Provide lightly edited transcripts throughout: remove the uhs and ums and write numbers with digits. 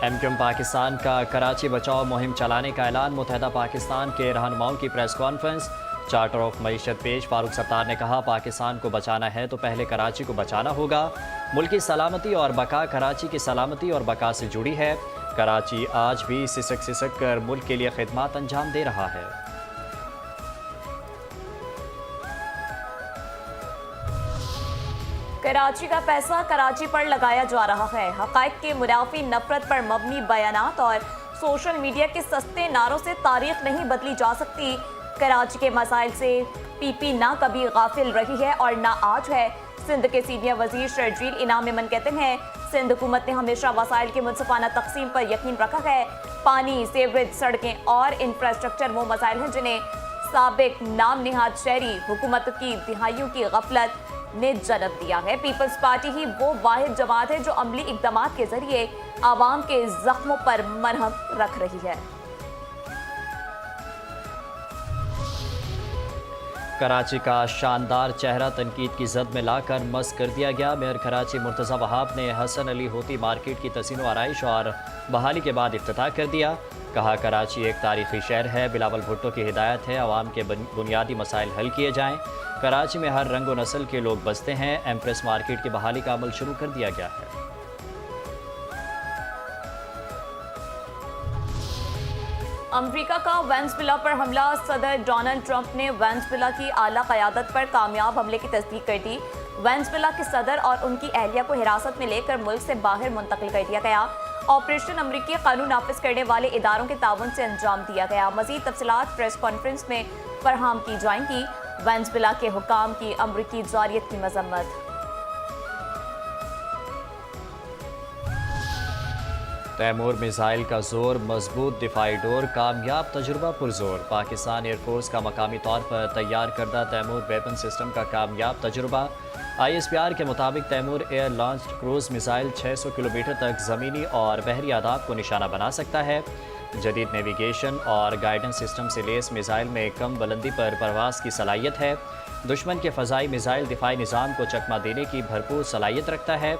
MQM Pakistan का कराची बचाओ मुहिम चलाने का ऐलान। मुत्तहदा पाकिस्तान के रहनुमाओं की प्रेस कॉन्फ्रेंस। चार्टर ऑफ मईशत पेश। फारूक सत्तार ने कहा, पाकिस्तान को बचाना है तो पहले कराची को बचाना होगा। मुल्क की सलामती और बका कराची की सलामती और बका से जुड़ी है। कराची आज भी सिसक सिसक कर मुल्क के लिए खिदमत अंजाम दे रहा है। कराची का पैसा कराची पर लगाया जा रहा है। हक़ाइक़ के मुनाफी नफरत पर मबनी बयानात और सोशल मीडिया के सस्ते नारों से तारीख नहीं बदली जा सकती। कराची के मसाइल से पीपी ना कभी गाफिल रही है और ना आज है। सिंध के सीनियर वजीर शर्जील इनाम मेमन कहते हैं, सिंध हुकूमत ने हमेशा वसाइल की मुनसिफाना तकसीम पर यकीन रखा है। पानी, सीवरेज, सड़कें और इंफ्रास्ट्रक्चर वो मसाइल हैं जिन्हें साबिक नाम निहाद शहरी हुकूमत की दिहाइयों की गफलत ने जन्म दिया है। पीपल्स पार्टी ही वो वाहिद जमात है जो अमली इकदाम के जरिए आवाम के जख्मों पर मरहम रख रही है। कराची का शानदार चेहरा तनकीद की जद में लाकर मस कर दिया गया। मेयर कराची मुर्तज़ा वहाब ने हसन अली होती मार्केट की तसीन आराइश और बहाली के बाद इफ्तिताह कर दिया। कहा, कराची एक तारीखी शहर है। बिलावल भुट्टो की हिदायत है आवाम के बुनियादी मसाइल हल किए जाएँ। कराची में हर रंग व नस्ल के लोग बसते हैं। एम्प्रेस मार्केट की बहाली का अमल शुरू कर दिया गया है। अमेरिका का वेनेजुएला पर हमला। सदर डोनाल्ड ट्रंप ने वेनेजुएला की आला क़यादत पर कामयाब हमले की तस्दीक कर दी। वेनेजुएला के सदर और उनकी अहलिया को हिरासत में लेकर मुल्क से बाहर मुंतकिल कर दिया गया। ऑपरेशन अमरीकी कानून नाफिज करने वाले इदारों के ताउन से अंजाम दिया गया। मज़ीद तफसीलात प्रेस कॉन्फ्रेंस में फराहम की जाएंगी। वेनेजुएला के हुकाम की अमरीकी जारियत की मजम्मत। तैमूर मिसाइल का जोर, मजबूत दिफाई डोर, कामयाब तजुर्बा पुरजोर। पाकिस्तान एयरफोर्स का मकामी तौर पर तैयार करदा तैमूर वेपन सिस्टम का कामयाब तजुर्बा। ISPR के मुताबिक Taimur air launched cruise missile 600 kilometre तक ज़मीनी और बहरी आदाब को निशाना बना सकता है। जदीद नेविगेशन और गाइडेंस सिस्टम से लेस मिसाइल में कम बुलंदी पर परवास की सलाहियत है। दुश्मन के फ़ज़ाई मिसाइल दिफाई निज़ाम को चकमा देने की भरपूर सलाहियत रखता है।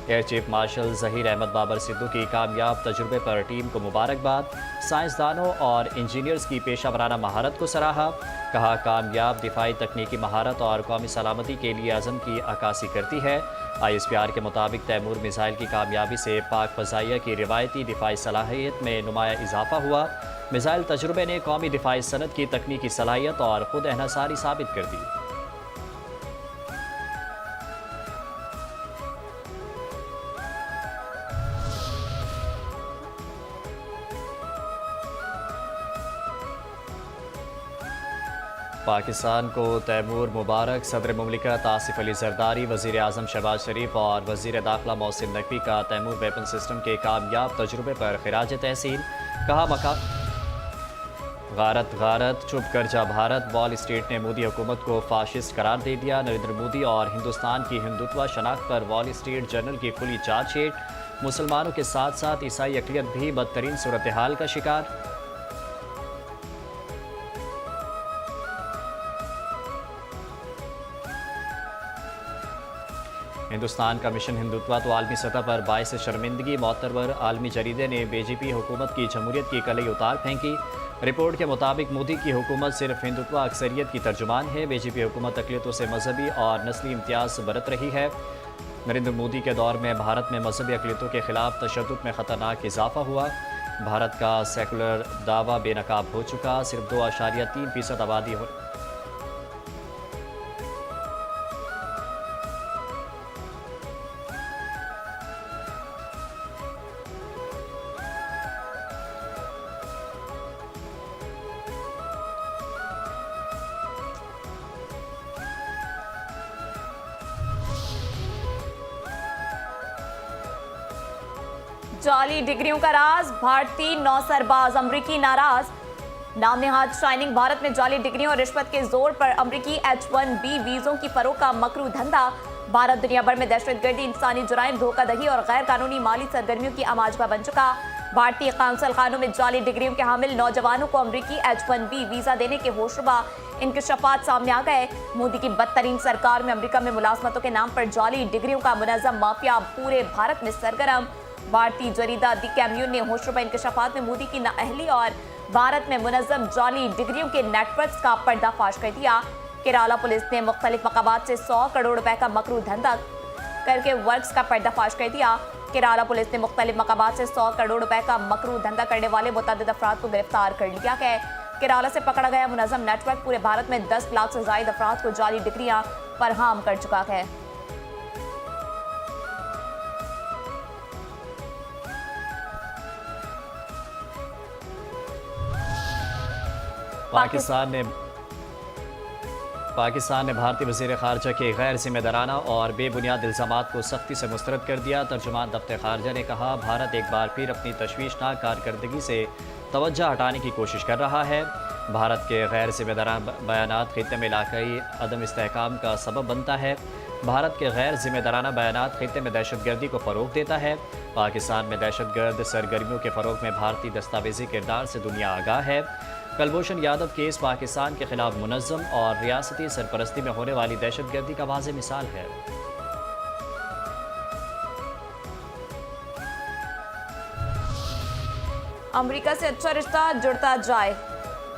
Air chief marshal Zaheer Ahmed Babar Sidhu की कामयाब तजुर्बे पर टीम को मुबारकबाद। साइंसदानों और इंजीनियर्स की पेशा वराना महारत को सराहा। कहा, कामयाब दिफाई तकनीकी महारत और कौमी सलामती के लिए अज़म की अक्कासी करती है। ISPR के मुताबिक तैमूर मिसाइल की कामयाबी से पाक फ़ज़ाइया की रिवायती दिफाई सलाहियत में नुमाया इजाफा हुआ। मिसाइल तजुर्बे ने कौमी दिफाई सनत की तकनीकी सलाहियत और खुद एहसारी साबित कर दी। पाकिस्तान को तैमूर मुबारक। सदर मुमलिकत आसिफ अली जरदारी, वज़ीर आज़म शहबाज शरीफ और वज़ीर दाखिला मोहसिन नकवी का तैमूर वेपन सिस्टम के कामयाब तजुर्बे पर खिराज तहसीन। कहा, गारत गारत चुप कर जा भारत। वॉल स्ट्रीट ने मोदी हुकूमत को फाशिस्ट करार दे दिया। नरेंद्र मोदी और हिंदुस्तान की हिंदुत्व शनाख्त पर वॉल स्ट्रीट जर्नल की खुली चार्जशीट। मुसलमानों के साथ साथ ईसाई अक़लियत भी बदतरीन सूरत हाल का शिकार। हिंदुस्तान का मिशन हिंदुत्व तो आलमी सतह पर बाइस शर्मिंदगी। मोतबर आलमी जरीदे ने बीजेपी हुकूमत की जमहूरियत की कलई उतार फेंकी। रिपोर्ट के मुताबिक मोदी की हुकूमत सिर्फ हिंदुत्व अक्सरियत की तर्जुमान है। बीजेपी हुकूमत अक़लियतों से मजहबी और नस्ली इम्तियाज़ बरत रही है। नरेंद्र मोदी के दौर में भारत में मजहबी अक़लियतों के खिलाफ तशद्दुद में ख़तरनाक इजाफा हुआ। भारत का सेकुलर दावा बेनकाब हो चुका। सिर्फ 2.3% आबादी हो। जाली डिग्रियों का राज, भारतीय नौसरबाज अमरीकी नाराज। नाम नेहाद शाइनिंग भारत में जाली डिग्रियों और रिश्वत के जोर पर अमरीकी H1B वीजों की फरोख का मकरू धंधा। भारत दुनिया भर में दहशतगर्दी, इंसानी जुराइम, धोखाधड़ी और गैर कानूनी माली सरगर्मियों की आमाजगा बन चुका। भारतीय काउंसिल खानों में जाली डिग्रियों के हामिल नौजवानों को अमरीकी H1B वीजा देने के होशरुबा इंकशाफात सामने आ गए। मोदी की बदतरीन सरकार में अमरीका में मुलाजमतों के नाम पर जाली डिग्रियों का मुनज़्ज़म माफिया पूरे भारत में सरगर्म। भारतीय जरीदा दी कैम्यून ने होशरुबा इंकशाफात में मोदी की नाअहली और भारत में मुनज़्ज़म जाली डिग्रियों के नेटवर्क्स का पर्दाफाश कर दिया। केरला पुलिस ने मुख्तलिफ मकामात से 100 करोड़ रुपए का मकरू धंधा करके वर्क्स का पर्दाफाश कर दिया। केरला पुलिस ने मुख्तलिफ मकामात से 100 करोड़ रुपए का मकरू धंधा करने वाले मुतअद्दिद अफराद को गिरफ्तार कर लिया है। केरला से पकड़ा गया मुनज़्ज़म नेटवर्क पूरे भारत में 10 लाख से ज़ायद अफराद को जाली डिग्रियां फराहम कर चुका है। पाकिस्तान ने भारतीय वज़ीर ख़ारजा के गैर ज़िम्मेदाराना और बेबुनियाद इल्ज़ामात को सख्ती से मुस्तरद कर दिया। तर्जुमान दफ्तर ख़ारजा ने कहा, भारत एक बार फिर अपनी तशवीशनाक कारकर्दगी से तवज्जो हटाने की कोशिश कर रहा है। भारत के गैर ज़िम्मेदाराना बयानात ख़ित्ते में इलाक़ाई अदम इस्तेहकाम का सबब बनता है। भारत के गैर ज़िम्मेदाराना बयानात ख़ित्ते में दहशतगर्दी को फ़रोग़ देता है। पाकिस्तान में दहशतगर्द सरगर्मियों के फ़रोग़ में भारतीय दस्तावेज़ी किरदार से दुनिया आगाह है। कुलभूषण यादव केस पाकिस्तान के खिलाफ मुनज़्ज़म और रियासती सरपरस्ती में होने वाली दहशतगर्दी का वाज़ेह मिसाल है। अमेरिका से अच्छा रिश्ता जुड़ता जाए।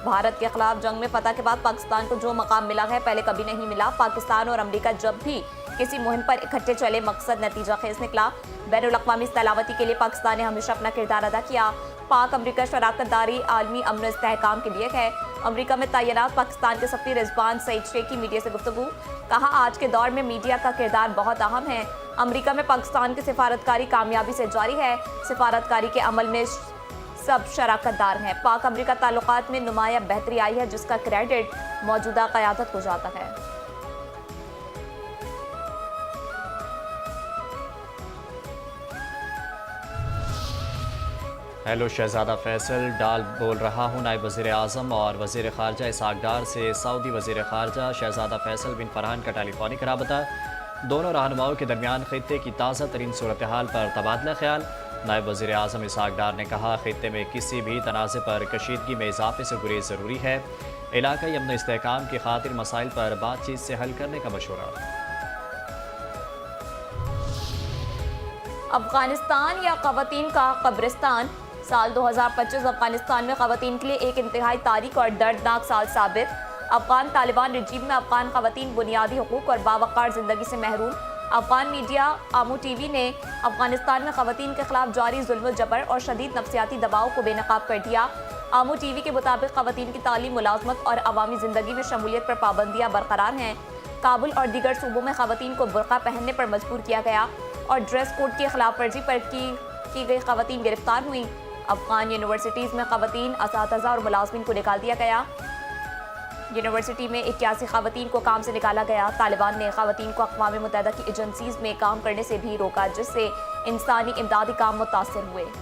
भारत के खिलाफ जंग में फतह के बाद पाकिस्तान को जो मकाम मिला है पहले कभी नहीं मिला। पाकिस्तान और अमेरिका जब भी किसी मुहिम पर इकट्ठे चले मकसद नतीजा खेज निकला। बैनुल-अक़वामी सलामती के लिए पाकिस्तान ने हमेशा अपना किरदार अदा किया। पाक अमेरिका शराकत दारी आलमी अमन इस्तेहकाम के लिए है। अमेरिका में तैनात पाकिस्तान के सफ़ीर रिजवान सईद शेख की मीडिया से गुफ्तगू, कहा आज के दौर में मीडिया का किरदार बहुत अहम है। अमेरिका में पाकिस्तान की सिफारतकारी कामयाबी से जारी है। सिफारतकारी के अमल में सब शराकतदार हैं। पाक अमेरिका ताल्लुकात में नुमाया बेहतरी आई है जिसका क्रेडिट मौजूदा क़यादत को जाता है। हेलो, शहजादा फैसल डाल बोल रहा हूँ। नायब वज़ीर आज़म और वज़ीर ख़ारजा इसहाक़ डार से सऊदी वज़ीर ख़ारजा शहजादा फैसल बिन फरहान का टेलीफोनिक राबता। दोनों रहनुमाओं के दरमियान खित्ते की ताज़ा तरीन सूरत हाल पर तबादला ख्याल। नायब वज़ीर आज़म इसहाक़ डार ने कहा, खित्ते में किसी भी तनाज़े पर कशीदगी में इजाफे से गुरेज ज़रूरी है। इलाक़ाई अमन इस्तेहकाम की खातिर मसाइल पर बातचीत से हल करने का मशवरा। अफगानिस्तान या ख़वातीन का कब्रिस्तान। साल 2025 अफगानिस्तान में ख़वातीन के लिए एक इंतहाई तारीख और दर्दनाक साल साबित। अफगान तालिबान रिजीम में अफगान ख़वातीन बुनियादी हुकूक और बावक़ार ज़िंदगी से महरूम। अफगान मीडिया आमू टीवी ने अफगानिस्तान में ख़वातीन के खिलाफ जारी जुल्म जबर और शदीद नफ्सियाती दबाव को बेनकाब कर दिया। आमू टीवी के मुताबिक ख़वातीन की तालीम, मुलाजमत और अवामी ज़िंदगी में शमूलियत पर पाबंदियाँ बरकरार हैं। काबुल और दीगर सूबों में ख़वातीन को बुर्का पहनने पर मजबूर किया गया और ड्रेस कोड की खिलाफ वर्जी पर की गई ख़वातीन गिरफ्तार हुई। अफगान यूनिवर्सिटीज़ में ख़वातीन, असातिज़ा और मुलाज़मिन को निकाल दिया गया। यूनिवर्सिटी में 81 ख़वातीन को काम से निकाला गया। तालिबान ने ख़वातीन को अक़वाम मुत्तहिदा की एजेंसीज़ में काम करने से भी रोका, जिससे इंसानी इमदादी काम मुतासिर हुए।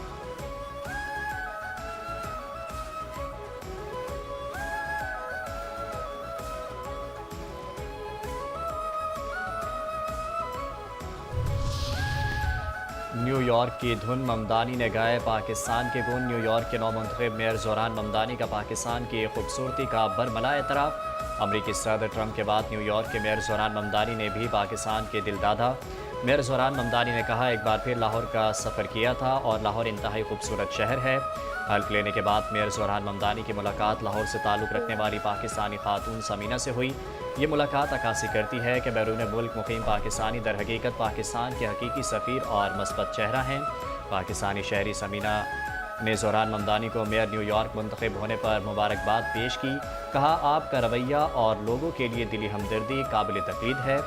न्यूयॉर्क की धुन ममदानी ने गाए पाकिस्तान के गुण। न्यूयॉर्क के नौमुंतखब मेयर ज़ोहरान ममदानी का पाकिस्तान की खूबसूरती का बरमला एतराफ़। अमरीकी सदर ट्रंप के बाद न्यूयॉर्क के मेयर ज़ोहरान ममदानी ने भी पाकिस्तान के दिल दादा। मेयर ज़ोहरान ममदानी ने कहा, एक बार फिर लाहौर का सफ़र किया था और लाहौर इंतहाई खूबसूरत शहर है। हल्फ लेने के बाद मेयर ज़ोहरान ममदानी की मुलाकात लाहौर से ताल्लुक़ रखने वाली पाकिस्तानी खातून समीना से हुई। ये मुलाकात अक्कासी करती है कि बैरून मुल्क मुकीम पाकिस्तानी दर हकीकत पाकिस्तान के हकीकी सफ़ीर और मस्बत चेहरा हैं। पाकिस्तानी शहरी समीना ने ज़ोहरान ममदानी को मेयर न्यूयॉर्क मुंतखब होने पर मुबारकबाद पेश की। कहा, आपका रवैया और लोगों के लिए दिली हमदर्दी काबिल तक़लीद है।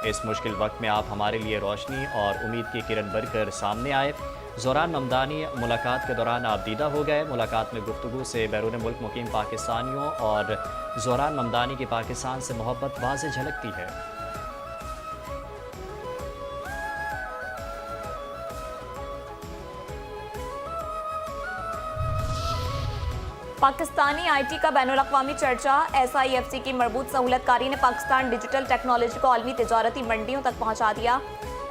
इस मुश्किल वक्त में आप हमारे लिए रोशनी और उम्मीद की किरण बनकर सामने आए। ज़ोहरान ममदानी मुलाकात के दौरान आबदीदा हो गए। मुलाकात में गुफ्तगू से बैरून मुल्क मुकीम पाकिस्तानियों और ज़ोहरान ममदानी की पाकिस्तान से मोहब्बत वाज़ेह झलकती है। पाकिस्तानी आईटी का बैनुल-अक़वामी चर्चा। SIFC की मरबूत सहूलतकारी ने पाकिस्तान डिजिटल टेक्नोलॉजी को आलमी तिजारती मंडियों तक पहुँचा दिया।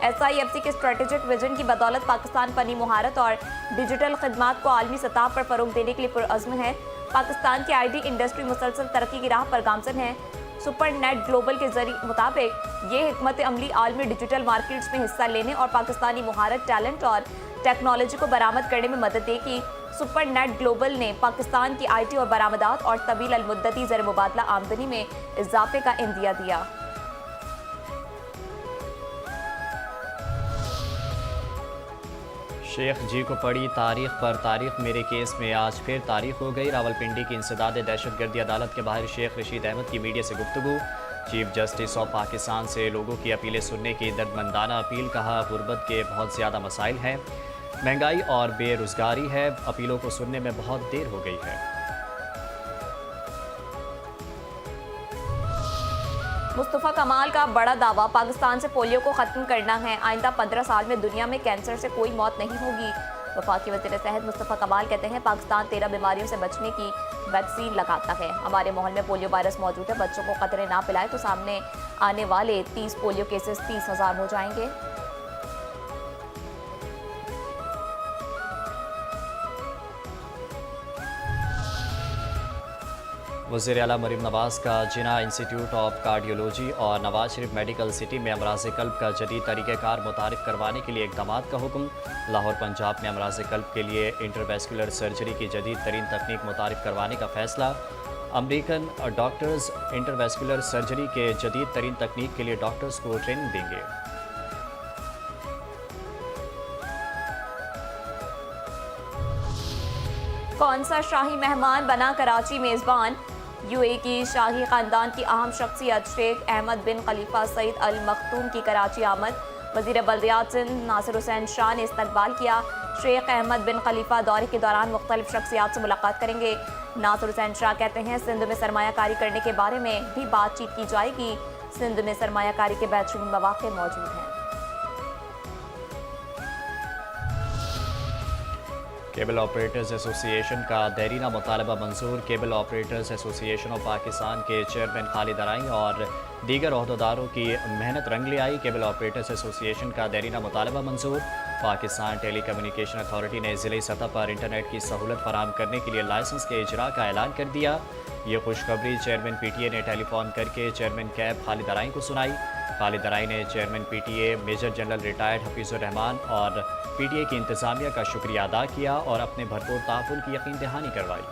SIFC के स्ट्रेटेजिक विजन की बदौलत पाकिस्तान फनी मुहारत और डिजिटल खदमात को आलमी सतह पर फ़रोग़ देने के लिए पुरअज़्म है। पाकिस्तान की IT इंडस्ट्री मुसलसल तरक्की की राह पर गामज़न है। सुपर नेट ग्लोबल के जरिए मुताबिक ये हिकमत अमली आलमी डिजिटल मार्केट्स में हिस्सा लेने और पाकिस्तानी मुहारत, टैलेंट और टेक्नोलॉजी को बरामद करने में मदद देगी। सुपर नेट ग्लोबल ने पाकिस्तान की IT और बरामदात और तवील अलमुद्दती ज़र मुबादला आमदनी में इजाफे का इंदिया दिया। शेख जी को पड़ी तारीख पर तारीख, मेरे केस में आज फिर तारीख हो गई। रावलपिंडी की इंसदाद दहशतगर्दी अदालत के बाहर शेख रशीद अहमद की मीडिया से गुफ्तगू। चीफ जस्टिस ऑफ पाकिस्तान से लोगों की अपीलें सुनने की दर्दमंदाना अपील। कहा, गुर्बत के बहुत ज़्यादा मसाइल हैं, महंगाई और बेरोज़गारी है, अपीलों को सुनने में बहुत देर हो गई है। मुस्तफ़ा कमाल का बड़ा दावा, पाकिस्तान से पोलियो को ख़त्म करना है। आइंदा 15 साल में दुनिया में कैंसर से कोई मौत नहीं होगी। वफाकी वज़ीर सेहत मुस्तफ़ा कमाल कहते हैं, पाकिस्तान 13 बीमारियों से बचने की वैक्सीन लगाता है। हमारे माहौल में पोलियो वायरस मौजूद है, बच्चों को खतरे ना पिलाए तो सामने आने वाले 30 पोलियो केसेस 30,000 हो जाएंगे। वज़ीर आला मरीम नवाज का जिना इंस्टीट्यूट ऑफ कार्डियोलॉजी और नवाज शरीफ मेडिकल सिटी में अमराज कल्ब का जदीद तरीक़ेकार मुतारिफ करवाने के लिए इक़दाम का हुक्म। लाहौर पंजाब में अमराज कल्ब के लिए इंटरवेस्कुलर सर्जरी की जदीद तरीन तकनीक मुतारिफ करवाने का फ़ैसला। अमरीकन डॉक्टर्स इंटरवेस्कुलर सर्जरी के जदीद तरीन तकनीक के लिए डॉक्टर्स को ट्रेनिंग देंगे। कौन सा शाही मेहमान बना कराची मेज़बान? UAE की शाही ख़ानदान की अहम शख्सियत शेख अहमद बिन खलीफा सईद अल मखतूम की कराची आमद। वज़ीर बल्दियात सिंध नासिर हुसैन शाह ने इस्तकबाल किया। शेख अहमद बिन खलीफा दौरे के दौरान मुख्तलिफ शख्सियात से मुलाकात करेंगे। नासिर हुसैन शाह कहते हैं, सिंध में सरमायाकारी करने के बारे में भी बातचीत की जाएगी। सिंध में सरमायाकारी के बेहतरीन मौक़े मौजूद हैं। केबल ऑपरेटर्स एसोसिएशन का देरीना मुतालबा मंजूर। Cable operators association of Pakistan के चेयरमैन खालिद अराई और दीगर ओहदेदारों की मेहनत रंग ले आई। केबल ऑपरेटर्स एसोसिएशन का देरीना मुतालबा मंजूर। पाकिस्तान टेली कम्युनिकेशन अथॉरिटी ने ज़िले सतह पर इंटरनेट की सहूलत फराहम करने के लिए लाइसेंस के इजरा का ऐलान कर दिया। ये खुशखबरी चेयरमैन PTA ने टेलीफोन करके चेयरमैन कैब खालिद अराई को सुनाई। खालिद अराई ने chairman PTA major general retired Hafeezur Rahman और PTA की इंतज़ामिया का शुक्रिया अदा किया और अपने भरपूर ताउन की यकीन दहानी करवाई।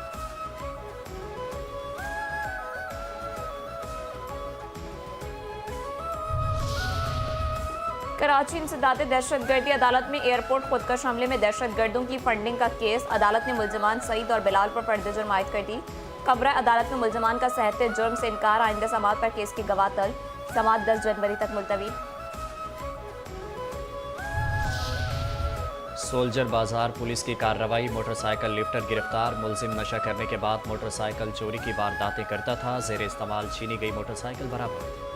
कराची इंसदाद दहशतगर्दी अदालत में एयरपोर्ट खुदकश हमले में दहशतगर्दों की फंडिंग का केस। अदालत ने मुल्ज़िमान सईद और बिलाल पर पर्दे जुर्म आयद कर दी। कब्र अदालत में मुल्ज़िमान का सहते जुर्म से इनकार। आइंदा समात पर केस की गवाह तल। समात 10 जनवरी तक मुलतवी। सोल्जर बाजार पुलिस की कार्रवाई। मोटरसाइकिल लिफ्टर गिरफ्तार। मुलजिम नशा करने के बाद मोटरसाइकिल चोरी की वारदातें करता था। जेर इस्तेमाल छीनी गई मोटरसाइकिल बरामद।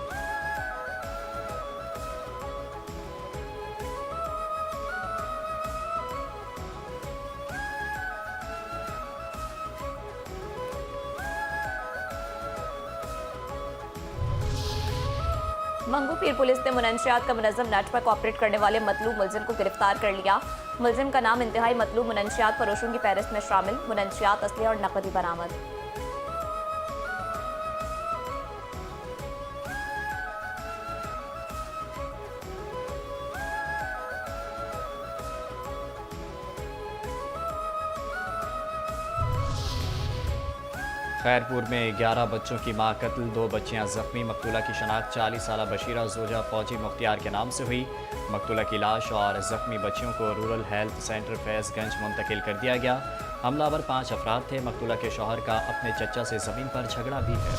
मंगू पीर पुलिस ने मुनशियात का मुनज़्ज़म नेटवर्क ऑपरेट करने वाले मतलूब मुलजिम को गिरफ्तार कर लिया। मुलजिम का नाम इंतहाई मतलूब मुनशियात फरोशों की फहरिस्त में शामिल। मुनशियात, असलहा और नकदी बरामद। खैरपुर में 11 बच्चों की मां कत्ल, 2 बच्चियां जख्मी। मकतूला की शनाख्त 40 साला बशीरा जोजा फौजी मुख्तियार के नाम से हुई। मकतूला की लाश और जख्मी बच्चियों को रूरल हेल्थ सेंटर फैज़गंज मुंतकिल कर दिया गया। हमलावर 5 अफराद थे। मकतूला के शौहर का अपने चचा से ज़मीन पर झगड़ा भी है।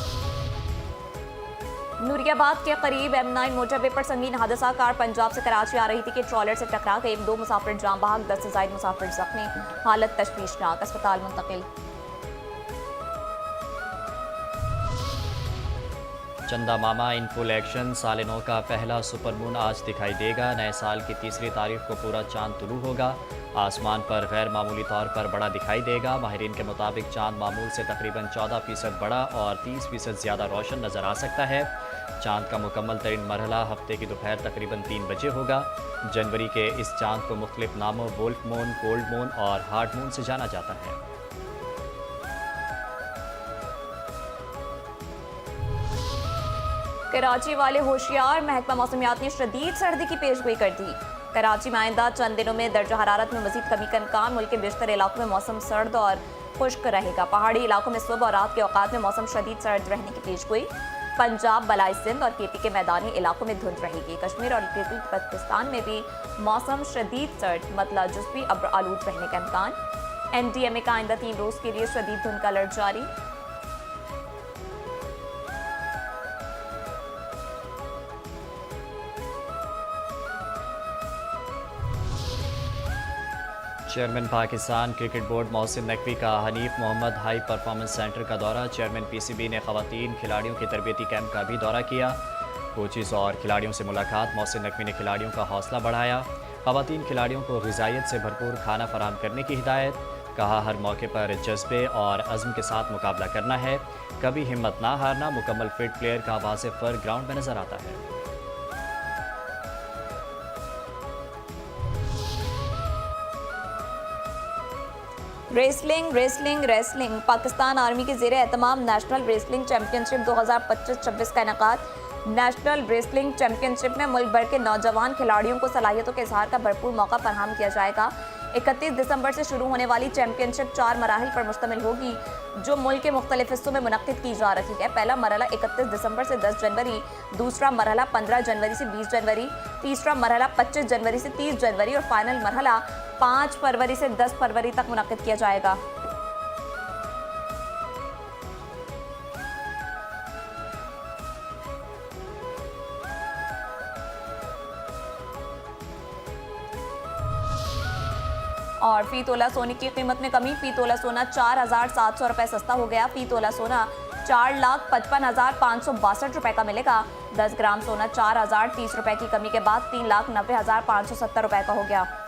नूरियाबाद के करीब M9 मोटरवे पर संगीन हादसा। कार पंजाब से कराची आ रही थी कि ट्रॉलर से टकरा गई। 2 मुसाफिर जाम बहक, 10 से ज़ायद मुसाफिर जख्मी। हालत तशवीशनाक, अस्पताल मुंतकिल। चंदा मामा इन फुल एक्शन। साल नौ का पहला सुपर मून आज दिखाई देगा। नए साल की तीसरी तारीख को पूरा चांद तुलू होगा। आसमान पर गैर मामूली तौर पर बड़ा दिखाई देगा। माहिरीन के मुताबिक चांद मामूल से तकरीबन 14% बड़ा और 30% ज़्यादा रोशन नज़र आ सकता है। चांद का मुकम्मल तरीन मरहला हफ्ते की दोपहर तकरीबन 3 बजे होगा। जनवरी के इस चांद को मुख्तलिफ नामों वोल्फ मून, कोल्ड मून और हार्ड मून से जाना जाता है। कराची वाले होशियार, महकमा मौसमियात ने शदीद सर्दी की पेशगोई कर दी। कराची में आइंदा चंद दिनों में दर्जा हरारत में मजीद कमी का इम्कान। मुल्क के बेशतर इलाकों में मौसम सर्द और खुश्क रहेगा। पहाड़ी इलाकों में सुबह और रात के औकात में मौसम शदीद सर्द रहने की पेशगोई। पंजाब, बलाई सिंध और केपी के मैदानी इलाकों में धुंध रहेगी। कश्मीर और गिलगित बल्तिस्तान में भी मौसम शदीद सर्द मतलब जुज़वी अब्र आलूद रहने का इम्कान। एनडीएमए का आइंदा 3 रोज के लिए शदीद धुंध का अलर्ट जारी। Chairman Pakistan cricket board Mohsin Naqvi का Hanif Mohammad high performance centre का दौरा। चेयरमैन पीसीबी ने खवातीन खिलाड़ियों के तरबियती कैंप का भी दौरा किया। कोचिज़ और खिलाड़ियों से मुलाकात। मोहसिन नकवी ने खिलाड़ियों का हौसला बढ़ाया। खवातीन खिलाड़ियों को ग़िज़ाइयत से भरपूर खाना फराहम करने की हिदायत। कहा, हर मौके पर जज्बे और अज़्म के साथ मुकाबला करना है, कभी हिम्मत ना हारना। मुकम्मल फिट प्लेयर का वाज़ेह फ़र्क ग्राउंड में नज़र आता है। रेसलिंग पाकिस्तान आर्मी के ज़ेरे एहतमाम नेशनल रेसलिंग चैंपियनशिप 2025-26 का इनेकाद। नेशनल रेसलिंग चैंपियनशिप में मुल्क भर के नौजवान खिलाड़ियों को सलाहियतों के इजहार का भरपूर मौका फराहम किया जाएगा। 31 दिसंबर से शुरू होने वाली चैंपियनशिप 4 मराहिल पर मुश्तमिल होगी, जो मुल्क के मुख्तलिफ हिस्सों में मुनक्किद की जा रही है। पहला मरहला 31 दिसंबर से 10 जनवरी, दूसरा मरहला 15 जनवरी से 20 जनवरी, तीसरा मरहला 25 जनवरी से 30 जनवरी और फाइनल मरहला 5 फरवरी से 10 फरवरी तक मुनक्किद किया जाएगा। और फी तोला सोने की कीमत में कमी। फी तोला सोना 4,700 रुपये सस्ता हो गया। फी तोला सोना 4,55,562 रुपये का मिलेगा। 10 ग्राम सोना 4,030 रुपये की कमी के बाद 3,90,570 रुपये का हो गया।